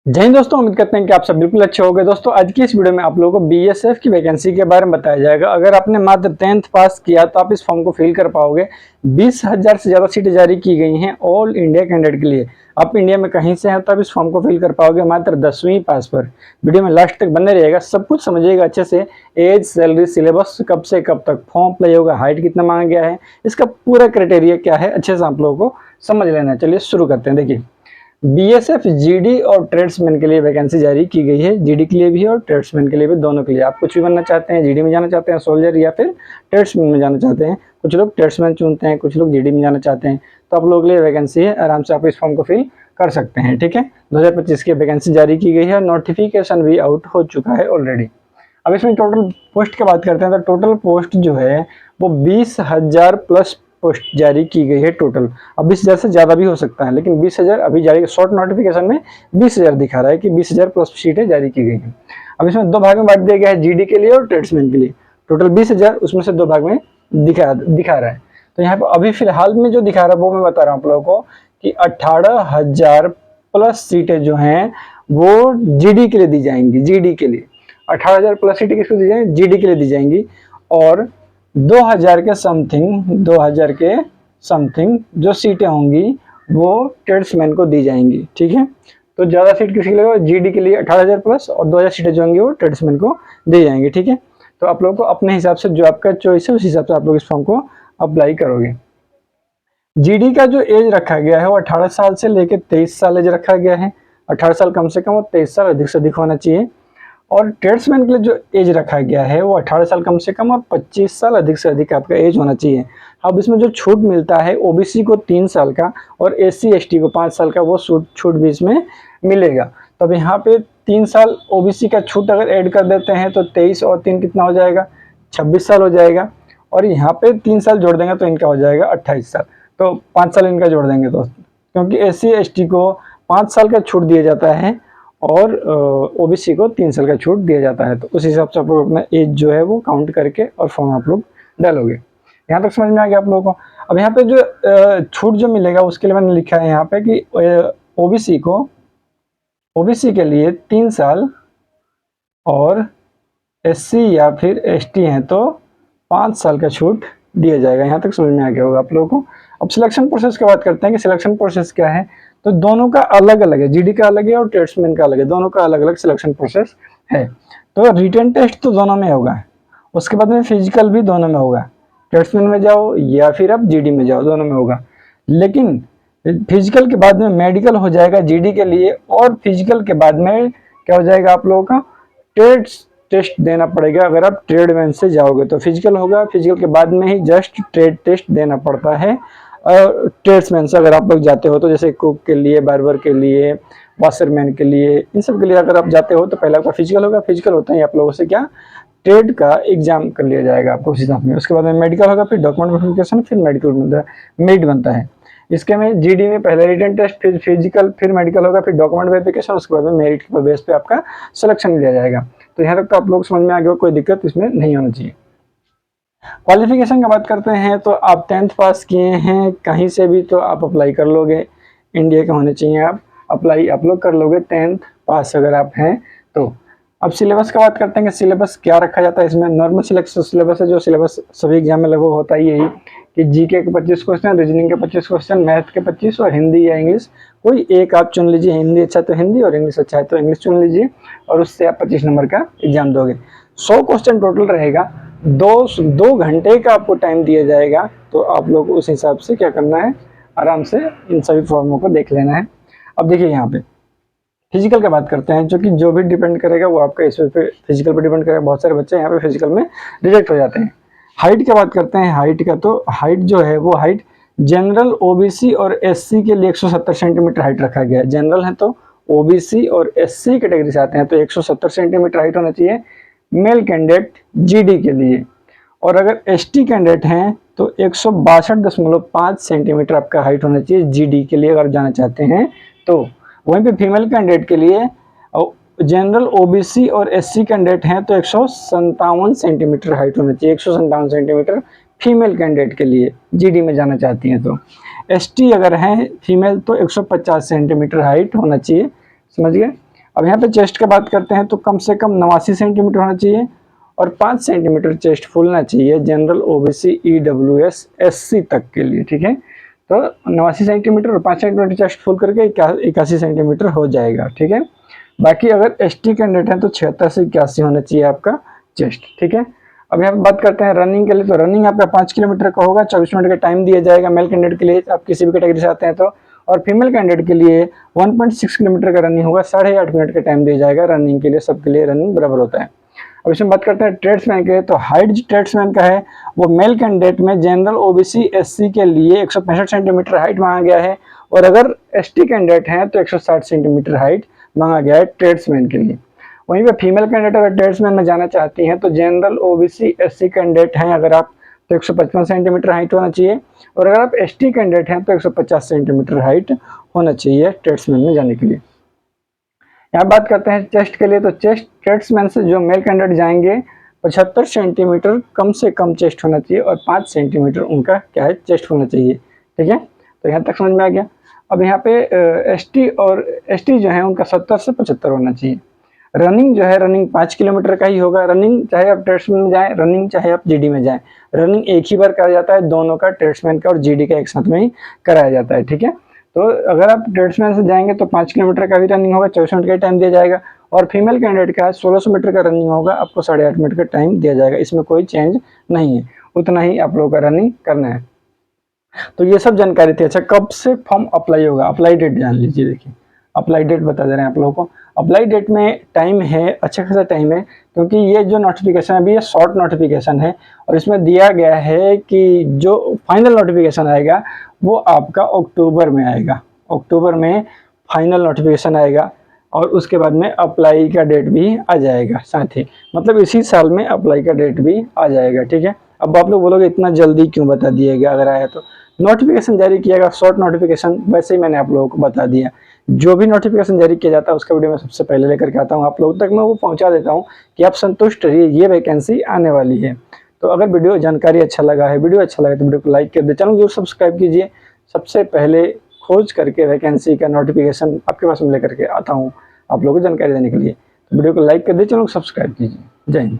जय हिंद दोस्तों, उम्मीद करते हैं कि आप सब बिल्कुल अच्छे होंगे। दोस्तों आज की इस वीडियो में आप लोगों को बीएसएफ की वैकेंसी के बारे में बताया जाएगा। अगर आपने मात्र 10th पास किया तो आप इस फॉर्म को फिल कर पाओगे। 20,000 से ज़्यादा सीटें जारी की गई हैं ऑल इंडिया कैंडिडेट के लिए। आप इंडिया में कहीं से हैं तो आप इस फॉर्म को फिल कर पाओगे मात्र 10वीं पास पर। वीडियो में लास्ट तक बने रहिएगा, सब कुछ समझिएगा अच्छे से। एज, सैलरी, सिलेबस, कब से कब तक फॉर्म अप्लाई होगा, हाइट कितना मांगा गया है, इसका पूरा क्राइटेरिया क्या है, अच्छे से आप लोगों को समझ लेना है। चलिए शुरू करते हैं। देखिए, बीएसएफ जीडी और ट्रेड्समैन के लिए वैकेंसी जारी की गई है। जीडी के लिए भी और ट्रेड्समैन के लिए भी, दोनों के लिए। आप कुछ भी बनना चाहते हैं, जीडी में जाना चाहते हैं सोल्जर, या फिर ट्रेड्समैन में जाना चाहते हैं। कुछ लोग ट्रेड्समैन चुनते हैं, कुछ लोग जीडी में जाना चाहते हैं। तो आप लोगों के लिए वैकेंसी है, आराम से आप इस फॉर्म को फिल कर सकते हैं। ठीक है, 2025 की वैकेंसी जारी की गई है। नोटिफिकेशन भी आउट हो चुका है ऑलरेडी। अब इसमें टोटल पोस्ट की बात करते हैं तो टोटल पोस्ट जो है वो 20,000 प्लस पोस्ट जारी की गई है टोटल। अब 20,000 से ज़्यादा भी हो सकता है, लेकिन 20,000 अभी जारी, शॉर्ट नोटिफिकेशन में 20,000 दिखा रहा है कि 20,000 प्लस सीटें जारी की गई हैं। अब इसमें दो भाग में बांट दिया गया है, जीडी के लिए और ट्रेड्समैन के लिए। टोटल 20,000, उसमें से दो भाग में दिखा रहा है। तो यहाँ पर अभी फिलहाल में जो दिखा रहा है वो मैं बता रहा हूँ आप लोगों को कि 18,000 प्लस सीटें जो हैं वो जीडी के लिए दी जाएंगी। जीडी के लिए 18,000 प्लस सीटें किसको दी जाएंगी? जीडी के लिए दी जाएंगी। और 2,000 के समथिंग जो सीटें होंगी वो ट्रेड्समैन को दी जाएंगी। ठीक है, तो ज़्यादा सीट किसके लिए? जीडी के लिए 18,000 प्लस, और 2,000 सीटें जो होंगी वो ट्रेड्समैन को दी जाएंगी। ठीक है, तो आप लोगों को अपने हिसाब से, जो आपका चॉइस है उस हिसाब से आप लोग इस फॉर्म को अप्लाई करोगे। जीडी का जो एज रखा गया है वो 18 साल से लेकर 23 साल एज रखा गया है। 18 साल कम से कम और 23 साल अधिक से अधिक होना चाहिए। और ट्रेड्समैन के लिए जो एज रखा गया है वो 18 साल कम से कम और 25 साल अधिक से अधिक आपका एज होना चाहिए। अब इसमें जो छूट मिलता है, ओबीसी को 3 साल का और एससी एसटी को 5 साल का, वो छूट भी इसमें मिलेगा। तो अब यहाँ पे 3 साल ओबीसी का छूट अगर ऐड कर देते हैं तो 23 और 3 कितना हो जाएगा? 26 साल हो जाएगा। और यहाँ पे 3 साल जोड़ देंगे तो इनका हो जाएगा 28 साल। तो 5 साल इनका जोड़ देंगे दोस्त, क्योंकि एससी एसटी को 5 साल का छूट दिया जाता है और ओबीसी को 3 साल का छूट दिया जाता है। तो उस हिसाब से आप लोग अपना एज जो है वो काउंट करके और फॉर्म आप लोग डालोगे। यहाँ तक समझ में आ गया आप लोगों को? अब यहाँ पे जो छूट जो मिलेगा उसके लिए मैंने लिखा है यहाँ पे कि ओबीसी के लिए 3 साल, और एससी या फिर एसटी हैं तो 5 साल का छूट दिया जाएगा। यहाँ तक समझ में आ गया होगा आप लोगों को। अब सिलेक्शन प्रोसेस की बात करते हैं कि सिलेक्शन प्रोसेस क्या है। तो दोनों का अलग अलग है, जीडी का अलग है और ट्रेड्समैन का अलग है। दोनों का अलग अलग सिलेक्शन प्रोसेस है। तो रिटन टेस्ट तो दोनों में होगा, उसके बाद में फिजिकल भी दोनों में होगा। ट्रेड्समैन में जाओ या फिर आप जीडी में जाओ, दोनों में होगा। लेकिन फिजिकल के बाद में मेडिकल हो जाएगा जीडी के लिए, और फिजिकल के बाद में क्या हो जाएगा आप लोगों का? ट्रेड टेस्ट देना पड़ेगा। अगर आप ट्रेडमैन से जाओगे तो फिजिकल होगा, फिजिकल के बाद में ही जस्ट ट्रेड टेस्ट देना पड़ता है। ट्रेड्समैन से अगर आप लोग जाते हो तो, जैसे कुक के लिए, बार्बर के लिए, वाशरमैन के लिए, इन सब के लिए अगर आप जाते हो तो पहले आपका फिजिकल होगा। फिजिकल होता है आप लोगों से क्या? ट्रेड का एग्जाम कर लिया जाएगा आपको उस हिसाब में। उसके बाद में मेडिकल होगा, फिर डॉक्यूमेंट वेरिफिकेशन, फिर मेरिट बनता है। इसके में जीडी में पहले रिटन टेस्ट, फिर फिजिकल, फिर मेडिकल होगा, फिर डॉक्यूमेंट वेरिफिकेशन, उसके बाद में मेरिट के बेस पे आपका सिलेक्शन लिया जाएगा। तो यहाँ तक तो आप लोग समझ में आ गया, कोई दिक्कत इसमें नहीं होना चाहिए। क्वालिफिकेशन का बात करते हैं तो आप 10th पास किए हैं कहीं से भी तो आप अप्लाई कर लोगे। इंडिया के होने चाहिए, आप अप्लाई आप लोग कर लोगे 10th पास अगर आप हैं तो। अब सिलेबस का बात करते हैं कि सिलेबस क्या रखा जाता है इसमें। नॉर्मल सिलेबस है, जो सिलेबस सभी एग्जाम में लगभग होता ही यही कि जीके के 25 क्वेश्चन, रीजनिंग के 25 क्वेश्चन, मैथ के 25 और हिंदी या इंग्लिश कोई एक आप चुन लीजिए। हिंदी अच्छा तो हिंदी और इंग्लिश अच्छा है तो इंग्लिश चुन लीजिए, और उससे आप 25 नंबर का एग्जाम दोगे। 100 क्वेश्चन टोटल रहेगा। 2 घंटे का आपको टाइम दिया जाएगा। तो आप लोग उस हिसाब से क्या करना है, आराम से इन सभी फॉर्मों को देख लेना है। अब देखिए यहाँ पे फिजिकल की बात करते हैं, जो भी डिपेंड करेगा वो आपका इस पे फिजिकल पे डिपेंड करेगा। बहुत सारे बच्चे यहाँ पे फिजिकल में रिजेक्ट हो जाते हैं। हाइट की बात करते हैं, हाइट का तो हाइट जो है वो हाइट जनरल, ओबीसी और एससी के लिए 170 सेंटीमीटर हाइट रखा गया है। जनरल है तो ओबीसी और एससी कैटेगरी से आते हैं तो 170 सेंटीमीटर हाइट होना चाहिए मेल कैंडिडेट जीडी के लिए। और अगर एसटी कैंडिडेट हैं तो 162.5 सेंटीमीटर आपका हाइट होना चाहिए जीडी के लिए अगर जाना चाहते हैं तो। वहीं पे फीमेल कैंडिडेट के लिए जनरल, ओबीसी और एससी कैंडिडेट हैं तो 157 सेंटीमीटर हाइट होना चाहिए। 157 सेंटीमीटर फीमेल कैंडिडेट के लिए जीडी में जाना चाहती हैं तो। एसटी अगर हैं फीमेल तो 150 सेंटीमीटर हाइट होना चाहिए, समझ गए। अब यहाँ पे चेस्ट की बात करते हैं तो कम से कम 89 सेंटीमीटर होना चाहिए और 5 सेंटीमीटर चेस्ट फूलना चाहिए जनरल ओबीसी ईडब्ल्यूएस एससी तक के लिए, ठीक है। तो 89 सेंटीमीटर और 5 सेंटीमीटर चेस्ट फुल करके 81 सेंटीमीटर हो जाएगा, ठीक है। बाकी अगर एसटी कैंडिडेट हैं तो 76 से 81 होना चाहिए आपका चेस्ट, ठीक है। अब यहाँ पे बात करते हैं रनिंग के लिए, तो रनिंग आपका 5 किलोमीटर का होगा, 24 मिनट का टाइम दिया जाएगा मेल कैंडिडेट के लिए, आप किसी भी कैटेगरी से आते हैं तो। और फीमेल कैंडिडेट के लिए 1.6 किलोमीटर का रनिंग होगा, 8.5 मिनट का टाइम दिया जाएगा रनिंग के लिए, सबके लिए रनिंग बराबर होता है। अब इसमें बात करते हैं ट्रेड्समैन के, तो हाइट जो ट्रेड्समैन का है वो मेल कैंडिडेट में जनरल ओबीसी एससी के लिए 165 सेंटीमीटर हाइट मांगा गया है, और अगर एसटी कैंडिडेट हैं तो 160 सेंटीमीटर हाइट मांगा गया है ट्रेड्समैन के लिए। वहीं पे फीमेल कैंडिडेट अगर ट्रेड्समैन में जाना चाहती हैं तो जनरल ओबीसी एससी कैंडिडेट हैं अगर आप तो 155 सेंटीमीटर हाइट होना चाहिए, और अगर आप एसटी कैंडिडेट हैं तो 150 सेंटीमीटर हाइट होना चाहिए ट्रेड्समैन में जाने के लिए। यहाँ बात करते हैं चेस्ट के लिए, तो चेस्ट ट्रेड्समैन से जो मेल कैंडिडेट जाएंगे 75 सेंटीमीटर कम से कम चेस्ट होना चाहिए और 5 सेंटीमीटर उनका क्या है चेस्ट होना चाहिए, ठीक है। तो यहाँ तक समझ में आ गया। अब यहाँ पे एसटी जो है उनका 70 से 75 होना चाहिए। रनिंग जो है रनिंग 5 किलोमीटर का ही होगा, रनिंग चाहे आप ट्रेड्समैन में जाएं, रनिंग चाहे आप जीडी में जाएं, रनिंग एक ही बार कराया जाता है, दोनों का ट्रेड्समैन का और जीडी का एक साथ में ही कराया जाता है, ठीक है। तो अगर आप ट्रेड्समैन से जाएंगे तो 5 किलोमीटर का भी रनिंग होगा, 24 मिनट का टाइम दिया जाएगा, और फीमेल कैंडिडेट का 1600 मीटर का रनिंग होगा, आपको 8.5 मिनट का टाइम दिया जाएगा, इसमें कोई चेंज नहीं है, उतना ही आप लोगों का रनिंग करना है। तो ये सब जानकारी थी। अच्छा, कब से फॉर्म अप्लाई होगा, अप्लाई डेट जान लीजिए। देखिए अप्लाई डेट बता दे रहे हैं आप लोगों को। अप्लाई डेट में टाइम है, अच्छा खासा टाइम है, क्योंकि ये जो नोटिफिकेशन है अभी ये शॉर्ट नोटिफिकेशन है, और इसमें दिया गया है कि जो फाइनल नोटिफिकेशन आएगा वो आपका अक्टूबर में आएगा, अक्टूबर में फाइनल नोटिफिकेशन आएगा, और उसके बाद में अप्लाई का डेट भी आ जाएगा साथ ही, मतलब इसी साल में अप्लाई का डेट भी आ जाएगा, ठीक है। अब आप लोग बोलोगे इतना जल्दी क्यों बता दिया गया, अगर आया तो नोटिफिकेशन जारी किया गया शॉर्ट नोटिफिकेशन, वैसे ही मैंने आप लोगों को बता दिया। जो भी नोटिफिकेशन जारी किया जाता है उसका वीडियो मैं सबसे पहले लेकर के आता हूँ, आप लोगों तक मैं वो पहुँचा देता हूँ कि आप संतुष्ट रहिए, ये वैकेंसी आने वाली है। तो अगर वीडियो जानकारी अच्छा लगा है, वीडियो अच्छा लगा तो वीडियो को लाइक कर दे, चैनल जरूर सब्सक्राइब कीजिए। सबसे पहले खोज करके वैकेंसी का नोटिफिकेशन आपके पास में लेकर के आता हूँ आप लोगों को जानकारी देने के लिए। तो वीडियो को लाइक कर दे, चैनल को सब्सक्राइब कीजिए। जय हिंद।